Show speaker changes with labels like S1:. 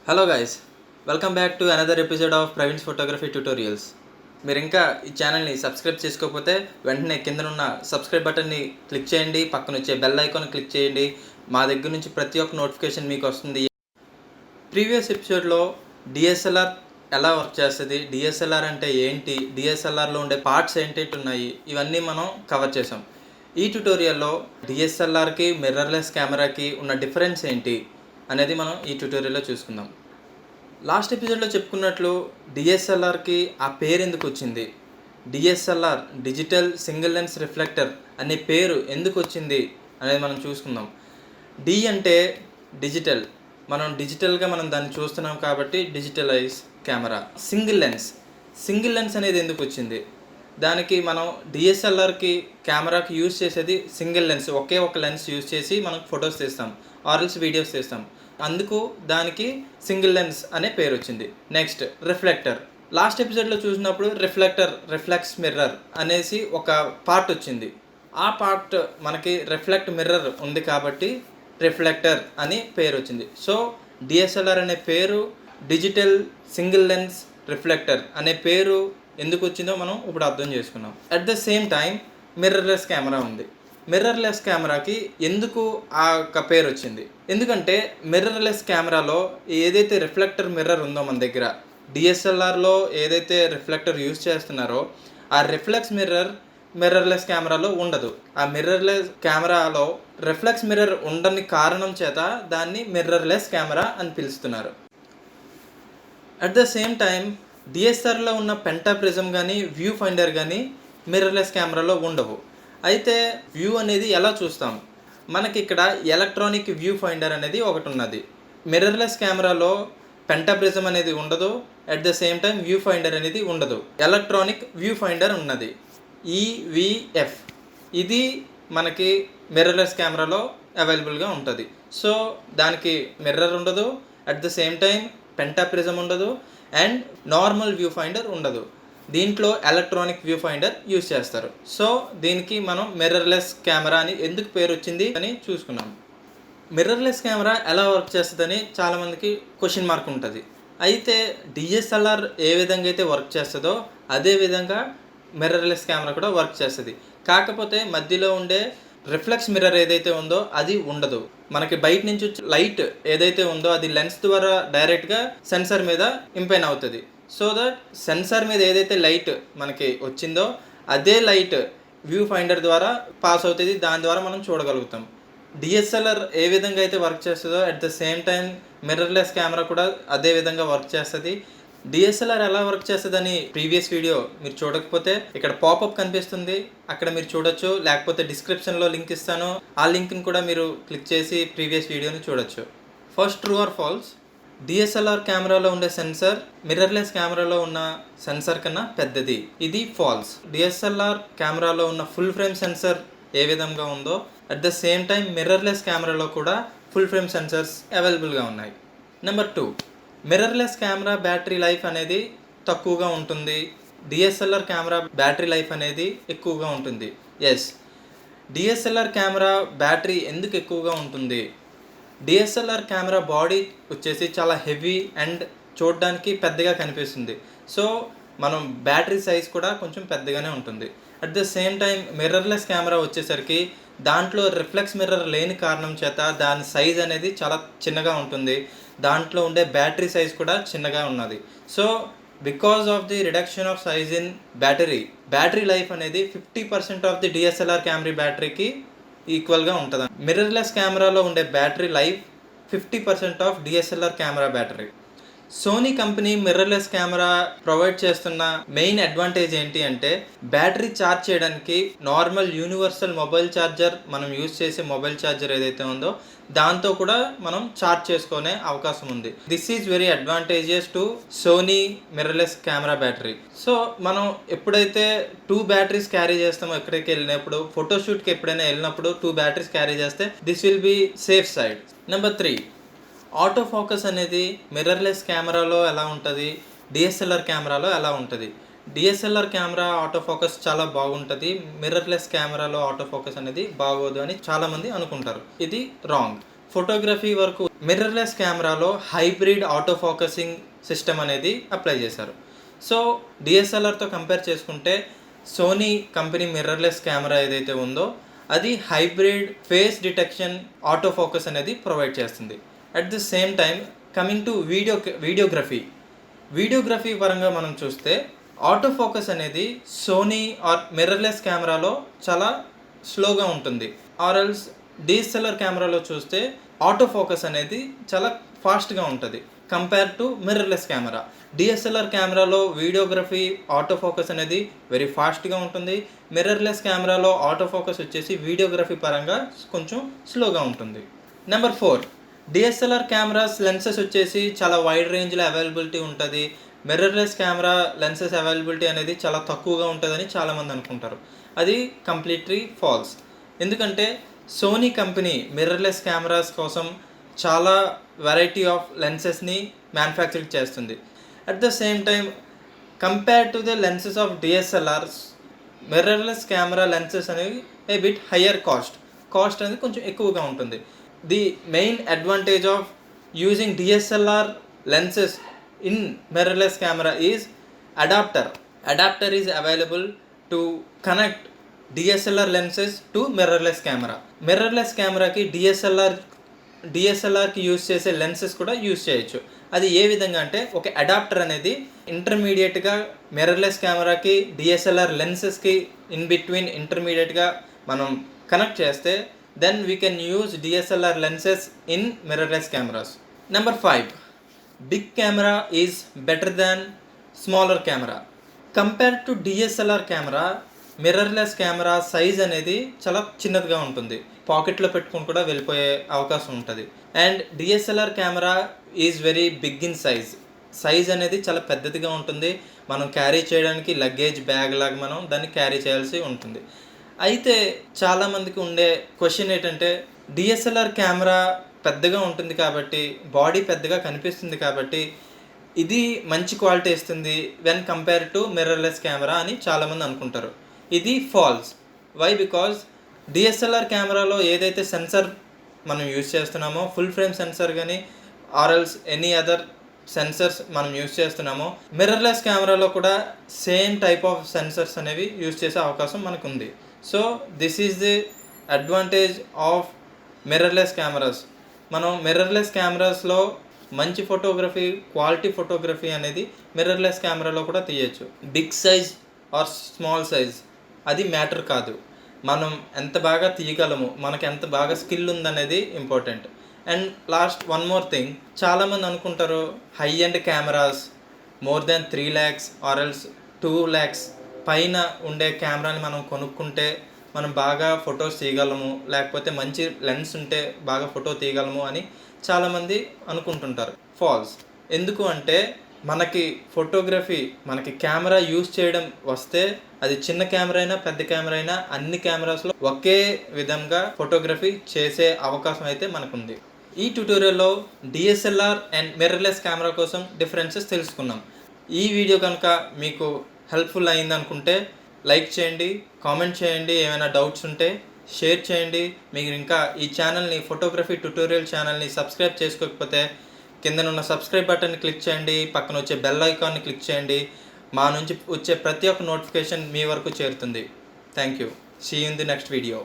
S1: Hello guys, welcome back to another episode of Praveen's photography tutorials. మీరు ఇంకా ఈ ఛానల్ని సబ్స్క్రైబ్ చేసుకోకపోతే వెంటనే కిందనున్న సబ్స్క్రైబ్ బటన్ని క్లిక్ చేయండి, పక్కన వచ్చే బెల్ ఐకాన్ క్లిక్ చేయండి. మా దగ్గర నుంచి ప్రతి ఒక్క నోటిఫికేషన్ మీకు వస్తుంది. ప్రీవియస్ ఎపిసోడ్లో డిఎస్ఎల్ఆర్ ఎలా వర్క్ చేస్తుంది, డిఎస్ఎల్ఆర్ అంటే ఏంటి, డిఎస్ఎల్ఆర్లో ఉండే పార్ట్స్ ఏంటంటే ఉన్నాయి, ఇవన్నీ మనం కవర్ చేసాం. ఈ ట్యూటోరియల్లో డిఎస్ఎల్ఆర్కి మిర్రర్లెస్ కెమెరాకి ఉన్న డిఫరెన్స్ ఏంటి అనేది మనం ఈ ట్యూటోరియల్లో చూసుకుందాం. లాస్ట్ ఎపిసోడ్లో చెప్పుకున్నట్లు డిఎస్ఎల్ఆర్కి ఆ పేరు ఎందుకు వచ్చింది, DSLR digital single lens reflector అనే పేరు ఎందుకు వచ్చింది అనేది మనం చూసుకుందాం. డి అంటే డిజిటల్, మనం డిజిటల్గా మనం దాన్ని చూస్తున్నాం కాబట్టి డిజిటలైజ్ కెమెరా. సింగిల్ లెన్స్ అనేది ఎందుకు వచ్చింది, దానికి మనం డిఎస్ఎల్ఆర్కి కెమెరాకి యూజ్ చేసేది సింగిల్ లెన్స్, ఒకే ఒక లెన్స్ యూజ్ చేసి మనం ఫొటోస్ తీస్తాం ఆర్ఎల్స్ వీడియోస్ తీస్తాం, అందుకు దానికి సింగిల్ లెన్స్ అనే పేరు వచ్చింది. నెక్స్ట్ రిఫ్లెక్టర్, లాస్ట్ ఎపిసోడ్లో చూసినప్పుడు రిఫ్లెక్స్ మిర్రర్ అనేసి ఒక పార్ట్ వచ్చింది. ఆ పార్ట్ మనకి రిఫ్లెక్ట్ మిర్రర్ ఉంది కాబట్టి రిఫ్లెక్టర్ అని పేరు వచ్చింది. సో డిఎస్ఎల్ఆర్ అనే పేరు డిజిటల్ సింగిల్ లెన్స్ రిఫ్లెక్టర్ అనే పేరు ఎందుకు వచ్చిందో మనం ఇప్పుడు అర్థం చేసుకున్నాం. At the same time mirrorless camera ఉంది. మిర్రర్లెస్ కెమెరాకి ఎందుకు ఆ పేరు వచ్చింది, ఎందుకంటే మిర్రర్లెస్ కెమెరాలో ఏదైతే రిఫ్లెక్టర్ మిర్రర్ ఉందో మన దగ్గర డిఎస్ఎల్ఆర్లో ఏదైతే రిఫ్లెక్టర్ యూజ్ చేస్తున్నారో ఆ రిఫ్లెక్స్ మిర్రర్లెస్ కెమెరాలో ఉండదు. ఆ మిర్రర్లెస్ కెమెరాలో రిఫ్లెక్స్ మిర్రర్ ఉండని కారణం చేత దాన్ని మిర్రర్లెస్ కెమెరా అని పిలుస్తున్నారు. అట్ ద సేమ్ టైం డిఎస్ఆర్లో ఉన్న పెంటాప్రిజం కానీ వ్యూ ఫైండర్ కానీ మిర్రర్లెస్ కెమెరాలో ఉండవు. అయితే వ్యూ అనేది ఎలా చూస్తాం, మనకి ఇక్కడ ఎలక్ట్రానిక్ వ్యూ ఫైండర్ అనేది ఒకటి ఉన్నది. మిర్రర్లెస్ కెమెరాలో పెంటాప్రిజం అనేది ఉండదు, at the same time view finder అనేది ఉండదు. ఎలక్ట్రానిక్ వ్యూ ఫైండర్ ఉన్నది ఈవిఎఫ్, ఇది మనకి మిర్రర్లెస్ కెమెరాలో అవైలబుల్గా ఉంటుంది. సో దానికి మిర్రర్ ఉండదు, అట్ ద సేమ్ టైం పెంటాప్రిజం ఉండదు అండ్ నార్మల్ వ్యూ ఫైండర్ ఉండదు. దీంట్లో ఎలక్ట్రానిక్ వ్యూ ఫైండర్ యూజ్ చేస్తారు. సో దీనికి మనం మిర్రర్లెస్ కెమెరా అని ఎందుకు పేరు వచ్చింది అని చూసుకున్నాం. మిర్రర్లెస్ కెమెరా ఎలా వర్క్ చేస్తుందని చాలామందికి క్వశ్చన్ మార్క్ ఉంటుంది. అయితే డిఎస్ఎల్ఆర్ ఏ విధంగా అయితే వర్క్ చేస్తుందో అదే విధంగా మిర్రర్లెస్ కెమెరా కూడా వర్క్ చేస్తుంది. కాకపోతే మధ్యలో ఉండే రిఫ్లెక్స్ మిర్రర్ ఏదైతే ఉందో అది ఉండదు. మనకి బయట నుంచి లైట్ ఏదైతే ఉందో అది లెన్స్ ద్వారా డైరెక్ట్గా సెన్సార్ మీద ఇంపైన్ అవుతుంది. సో దట్ సెన్సార్ మీద ఏదైతే లైట్ మనకి వచ్చిందో అదే లైట్ వ్యూ ఫైండర్ ద్వారా పాస్ అవుతుంది, దాని ద్వారా మనం చూడగలుగుతాం. డిఎస్ఎల్ఆర్ ఏ విధంగా అయితే వర్క్ చేస్తుందో at the same time mirrorless camera కూడా అదే విధంగా వర్క్ చేస్తుంది. డిఎస్ఎల్ఆర్ ఎలా వర్క్ చేస్తుందని ప్రీవియస్ వీడియో మీరు చూడకపోతే ఇక్కడ పాపప్ కనిపిస్తుంది, అక్కడ మీరు చూడొచ్చు, లేకపోతే డిస్క్రిప్షన్లో లింక్ ఇస్తాను, ఆ లింక్ని కూడా మీరు క్లిక్ చేసి ప్రీవియస్ వీడియోని చూడొచ్చు. First true or false, DSLR కెమెరాలో ఉండే సెన్సార్ మిర్రర్లెస్ కెమెరాలో ఉన్న సెన్సార్ కన్నా పెద్దది, ఇది ఫాల్స్. డిఎస్ఎల్ఆర్ కెమెరాలో ఉన్న ఫుల్ ఫ్రేమ్ సెన్సార్ ఏ విధంగా ఉందో at the same time mirrorless కెమెరాలో కూడా ఫుల్ ఫ్రేమ్ సెన్సార్స్ అవైలబుల్గా ఉన్నాయి. Number 2, mirrorless camera battery life అనేది తక్కువగా ఉంటుంది, డిఎస్ఎల్ఆర్ కెమెరా బ్యాటరీ లైఫ్ అనేది ఎక్కువగా ఉంటుంది. ఎస్, డిఎస్ఎల్ఆర్ కెమెరా బ్యాటరీ ఎందుకు ఎక్కువగా ఉంటుంది, డిఎస్ఎల్ఆర్ కెమెరా బాడీ వచ్చేసి చాలా హెవీ అండ్ చూడడానికి పెద్దగా కనిపిస్తుంది. సో మనం బ్యాటరీ సైజ్ కూడా కొంచెం పెద్దగానే ఉంటుంది. At the same time mirrorless camera వచ్చేసరికి దాంట్లో రిఫ్లెక్స్ మిర్రర్ లేని కారణం చేత దాని సైజ్ అనేది చాలా చిన్నగా ఉంటుంది, దాంట్లో ఉండే బ్యాటరీ సైజ్ కూడా చిన్నగా ఉన్నది. So because of the reduction of size in battery life అనేది 50% ఆఫ్ ది డిఎస్ఎల్ఆర్ కెమెరా బ్యాటరీకి ఈక్వల్గా ఉంటుంది. మిర్రర్లెస్ కెమెరాలో ఉండే battery life 50% of DSLR camera battery. Sony company mirrorless camera provide చేస్తున్న మెయిన్ అడ్వాంటేజ్ ఏంటి అంటే బ్యాటరీ ఛార్జ్ చేయడానికి నార్మల్ యూనివర్సల్ మొబైల్ ఛార్జర్, మనం యూజ్ చేసే మొబైల్ ఛార్జర్ ఏదైతే ఉందో దాంతో కూడా మనం ఛార్జ్ చేసుకునే అవకాశం ఉంది. This is very advantageous to Sony mirrorless camera battery. So మనం ఎప్పుడైతే 2 బ్యాటరీస్ క్యారీ చేస్తామో ఎక్కడికి వెళ్ళినప్పుడు, ఫోటోషూట్కి ఎప్పుడైనా వెళ్ళినప్పుడు 2 బ్యాటరీస్ క్యారీ చేస్తే this will be safe side. Number 3, auto focus అనేది మిర్రర్లెస్ కెమెరాలో ఎలా ఉంటుంది, డిఎస్ఎల్ఆర్ కెమెరాలో ఎలా ఉంటుంది. డిఎస్ఎల్ఆర్ కెమెరా ఆటో ఫోకస్ చాలా బాగుంటుంది, మిర్రర్లెస్ కెమెరాలో ఆటో ఫోకస్ అనేది బాగోదు అని చాలామంది అనుకుంటారు. ఇది రాంగ్. ఫోటోగ్రఫీ వరకు మిర్రర్లెస్ కెమెరాలో హైబ్రిడ్ ఆటో ఫోకసింగ్ సిస్టమ్ అనేది అప్లై చేశారు. సో డిఎస్ఎల్ఆర్తో కంపేర్ చేసుకుంటే సోనీ కంపెనీ మిర్రర్లెస్ కెమెరా ఏదైతే ఉందో అది hybrid face detection auto focus అనేది ప్రొవైడ్ చేస్తుంది. At the same time coming to videography పరంగా మనం చూస్తే ఆటో ఫోకస్ అనేది సోనీ ఆర్ మిర్రర్లెస్ కెమెరాలో చాలా స్లోగా ఉంటుంది. ఆర్ఎల్స్ డిఎస్ఎల్ఆర్ కెమెరాలో చూస్తే ఆటో ఫోకస్ అనేది చాలా ఫాస్ట్గా ఉంటుంది compare to mirrorless camera. DSLR కెమెరాలో వీడియోగ్రఫీ ఆటో ఫోకస్ అనేది వెరీ ఫాస్ట్గా ఉంటుంది. మిర్రర్లెస్ కెమెరాలో ఆటో ఫోకస్ వచ్చేసి వీడియోగ్రఫీ పరంగా కొంచెం స్లోగా ఉంటుంది. నెంబర్ 4, డిఎస్ఎల్ఆర్ కెమెరాస్ లెన్సెస్ వచ్చేసి చాలా వైడ్ రేంజ్లో అవైలబిలిటీ ఉంటుంది. మిర్రర్లెస్ కెమెరా లెన్సెస్ అవైలబిలిటీ అనేది చాలా తక్కువగా ఉంటుందని చాలామంది అనుకుంటారు. అది కంప్లీట్లీ ఫాల్స్. ఎందుకంటే సోనీ కంపెనీ మిర్రర్లెస్ కెమెరాస్ కోసం చాలా వెరైటీ ఆఫ్ లెన్సెస్ని మ్యానుఫ్యాక్చరింగ్ చేస్తుంది. At the same time compare to the lenses of DSLRs mirrorless camera lenses అనేవి ఏ బిట్ హయ్యర్ కాస్ట్ అనేది కొంచెం ఎక్కువగా ఉంటుంది. The main advantage of using DSLR lenses in mirrorless camera is adapter is available to connect DSLR lenses to mirrorless camera. Mirrorless కెమెరాకి డిఎస్ఎల్ఆర్కి use చేసే lenses కూడా use చేయొచ్చు. అది ఏ విధంగా అంటే ఒక అడాప్టర్ అనేది ఇంటర్మీడియట్గా మిర్రర్లెస్ కెమెరాకి డిఎస్ఎల్ఆర్ లెన్సెస్కి ఇన్ బిట్వీన్ ఇంటర్మీడియట్గా మనం కనెక్ట్ చేస్తే then we can use DSLR lenses in mirrorless cameras. Number 5, big camera is better than smaller camera. Compare to DSLR camera mirrorless camera size అనేది చాలా చిన్నదిగా ఉంటుంది. పాకెట్లో పెట్టుకుని కూడా వెళ్ళిపోయే అవకాశం ఉంటుంది. And DSLR camera is very big in size అనేది చాలా పెద్దదిగా ఉంటుంది. మనం క్యారీ చేయడానికి లగేజ్ బ్యాగ్ లాగా మనం దాన్ని క్యారీ చేయాల్సి ఉంటుంది. అయితే చాలామందికి ఉండే క్వశ్చన్ ఏంటంటే డిఎస్ఎల్ఆర్ కెమెరా పెద్దగా ఉంటుంది కాబట్టి, బాడీ పెద్దగా కనిపిస్తుంది కాబట్టి ఇది మంచి క్వాలిటీ ఇస్తుంది when compare to mirrorless camera అని చాలామంది అనుకుంటారు. ఇది ఫాల్స్. వై? బికాజ్ డిఎస్ఎల్ఆర్ కెమెరాలో ఏదైతే సెన్సర్ మనం యూజ్ చేస్తున్నామో ఫుల్ ఫ్రేమ్ సెన్సర్ కానీ ఆర్ఎల్స్ ఎనీ అదర్ సెన్సర్స్ మనం యూజ్ చేస్తున్నామో మిర్రర్లెస్ కెమెరాలో కూడా సేమ్ టైప్ ఆఫ్ సెన్సర్స్ అనేవి యూజ్ చేసే అవకాశం మనకు ఉంది. So this is the advantage of mirrorless cameras. మనం మిర్రర్లెస్ కెమెరాస్లో మంచి ఫోటోగ్రఫీ, క్వాలిటీ ఫోటోగ్రఫీ అనేది మిర్రర్లెస్ కెమెరాలో కూడా తీయచ్చు. Big size or small size అది మ్యాటర్ కాదు. మనం ఎంత బాగా తీయగలము, మనకి ఎంత బాగా స్కిల్ ఉందనేది important. And last one more thing, చాలామంది అనుకుంటారు high end cameras more than 3 lakhs or else 2 lakhs పైన ఉండే కెమెరాని మనం కొనుక్కుంటే మనం బాగా ఫొటోస్ తీయగలము, లేకపోతే మంచి లెన్స్ ఉంటే బాగా ఫోటో తీయగలము అని చాలామంది అనుకుంటుంటారు. ఫాల్స్. ఎందుకు అంటే మనకి ఫోటోగ్రఫీ, మనకి కెమెరా యూజ్ చేయడం వస్తే అది చిన్న కెమెరా అయినా పెద్ద కెమెరా అయినా అన్ని కెమెరాస్లో ఒకే విధంగా ఫోటోగ్రఫీ చేసే అవకాశం అయితే మనకుంది. ఈ ట్యుటోరియల్లో డిఎస్ఎల్ఆర్ అండ్ మిర్రర్లెస్ కెమెరా కోసం డిఫరెన్సెస్ తెలుసుకున్నాం. ఈ వీడియో కనుక మీకు హెల్ప్ఫుల్ అయింది అనుకుంటే లైక్ చేయండి, కామెంట్ చేయండి, ఏమైనా డౌట్స్ ఉంటే షేర్ చేయండి. మీరు ఇంకా ఈ ఛానల్ని ఫోటోగ్రఫీ ట్యుటోరియల్ ఛానల్ని సబ్స్క్రైబ్ చేసుకోకపోతే కిందనున్న సబ్స్క్రైబ్ బటన్ని క్లిక్ చేయండి, పక్కన వచ్చే బెల్ ఐకాన్ని క్లిక్ చేయండి. మా నుంచి వచ్చే ప్రతి ఒక్క నోటిఫికేషన్ మీ వరకు చేరుతుంది. Thank you. See you in the next video.